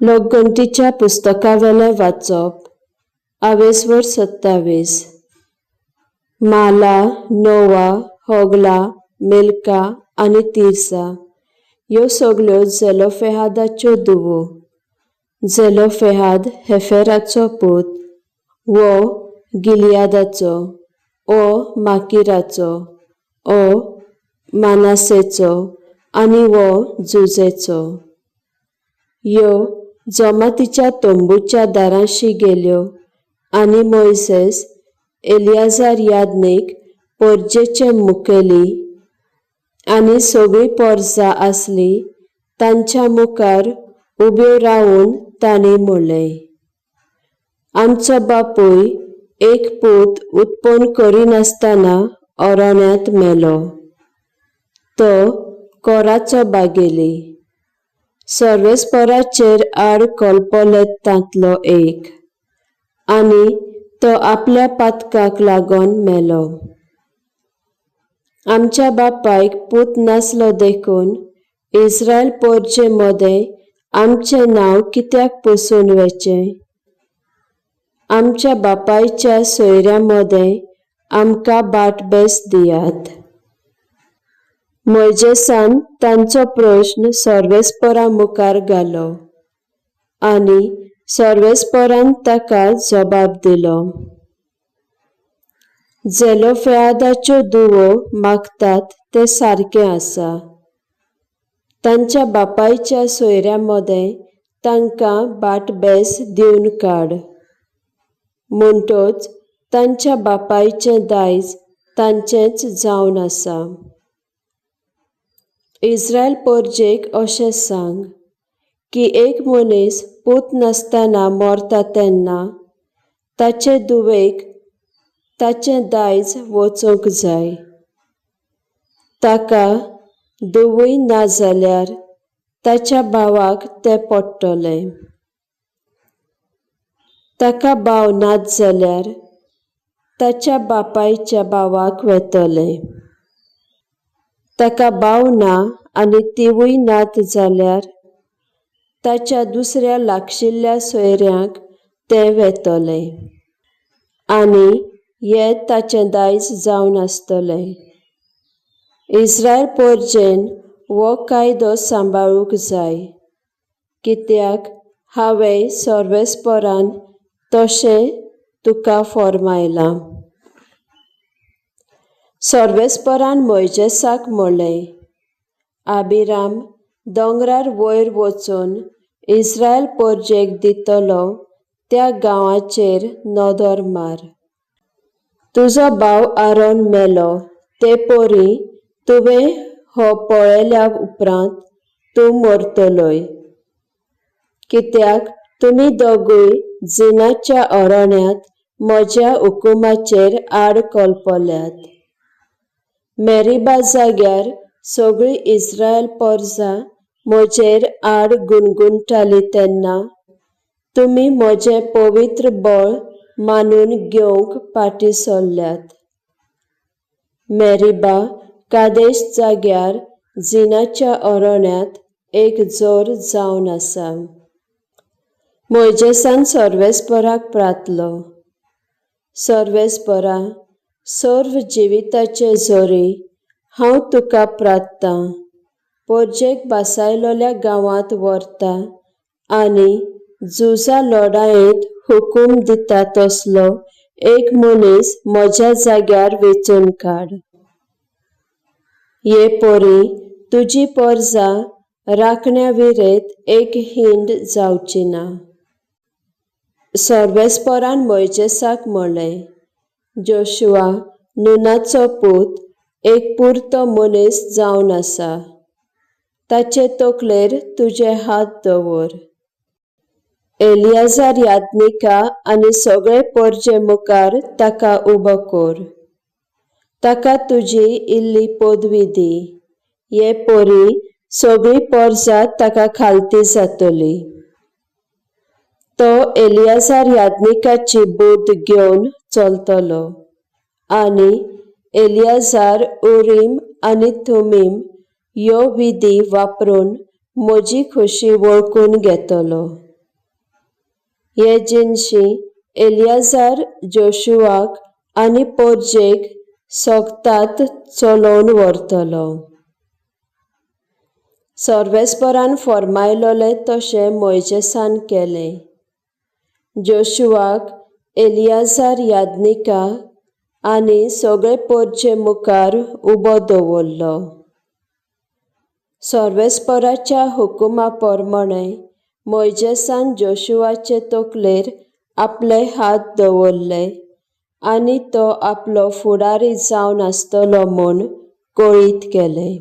लोकगणतीच्या पुस्तकावेले वाचप 27. माला, नोवा, होगला, मिल्का आनी तिर्सा ह्यो सगळ्यो जेलोफेहादाच्यो धुवो. जेलोफेहाद हेफेराचो पूत, वो गिलियादाचो, ओ माकिराचो, ओ मानासेचो आनी वो जुजेचो. ह्यो जमातीच्या तंबूच्या दारांशी गेल्यो आनी मोइसेस, एलियाजार याजनीक, पोरजेचे मुखेली आनी सगळी पोरजां आसली तांच्या मुखार उब्यो रावन तांणी म्हणलें, आमचो बापूय एक पूत उत्पन्न करिनासतना अरण्यांत मेलो. तो कोराचो बागेली. सर्वेस्पराचेर आड कळपलें तांतलो एक, आनी तो आपल्या पातकाक लागून मेलो. आमच्या बापायक पूत नासलो देखून इस्रायल पोरजे मदें आमचें नांव कित्याक पुसून वेचें? आमच्या बापायच्या सोयऱ्यां मदें आमकां बाटबेस दियात. मोइजेसान तांचो प्रश्न सर्वेस्परा मुखार घालो आनी सर्वेस्परान ताका जबाब दिलो. जेलोफेहादाच्यो धुवो मागतात ते सारकें आसा. तांच्या बापायच्या सोयऱ्यां मदें तांकां बाटबेस दिवन काड. म्हणटच तांच्या बापायचें दायज तांचेंच जावन आसा. इस्रायल पोरजेक अशें सांग की एक मनीस पूत नासतना मरता तेन्ना ताचे धुवेक ताचें दायज वचूंक जाय. ताका धुवूय ना जाल्यार ताच्या भावाक तें पडटलें. ताका भाव नात जाल्यार ताच्या बापायच्या भावाक वेतलें. ताका भाव ना आनी तिवूय नात जाल्यार ताच्या दुसऱ्या लागशिल्ल्या सोयऱ्यांक तें वेतलें आनी हें ताचें दायज जावन आसतलें. इस्रायल पोरजेन हो कायदो सांबाळूंक जाय, कित्याक हांवें सर्वेस्परान तशें तुका फर्मायलां. सर्वेस्परान मोइजेसाक म्हणलें, आबिराम दोंगरार वयर वचून इस्रायल पोरजेक दितलो त्या गांवाचेर नदर मार. तुजो भाव आरोन मेलो ते पोरी तुवें हो पळयल्या उपरांत तूं मरतलोय, कित्याक तुमी दोगूय जिनाच्या अरण्यांत म्हज्या हुकुमाचेर आड कळपल्यात. मेरिबा जाग्यार सगळीं इस्रायल पोरजां म्हजेर आड गुणगुणटालीं तेन्ना तुमी म्हजें पवित्र बळ मानून घेवंक फाटीं सरल्यात. मेरिबा कादेश जाग्यार जिनाच्या अरण्यांत एक जोर जावन आसा. मोइजेसान सर्वेस्पराक प्रार्थलो, सर्वेस्परा, सर्व जिविताचे जोरी हांव तुका प्रार्थतां, पोरजेक बासायलोल्या गांवांत व्हरता आनी झुजा लढायेंत हुकूम दिता तसलो एक मनीस म्हज्या जाग्यार वेंचून काड. ये पोरी तुजी पोरजां राखण्या विरेत एक हिंड जावची ना. सर्वेस्परान मोइजेसाक म्हणलें, जोशुआ नूनाचो पूत एक पुरतो मनीस जावन आसा. ताचे तकलेर तुजे हात दवर. एलियाजार याजनीका आनी सगळे पोरजे मुखार ताका उबो कर. ताका तुजी इल्ली पदवी दी. ये पोरी सगळीं पोरजां ताका खालती जातलीं. तो एलियाजार याजनीकाची बूद घेवन चलतलो आनी एलियाजार उरीम आनी तुमीम ह्यो विधी वापरून म्हजी खुशी वळखून घेतलो. हे जिनशी एलियाजार जोशुआक आनी पोरजेक सोगतात चलोवन व्हरतलो. सर्वेस्परान फर्मायलोले तशें मोइजेसान केलें. जोशुआक एलियाजार याजनिका आनी सगळे पोरचे मुखार उबो दवरलो. सर्वेस्पराच्या हुकुमा प्रमाणे मोइजेसान जोशुआचे तकलेर आपले हात दवरले आनी तो आपलो फुडारी जावन आसतलो म्हूण कळीत केलें.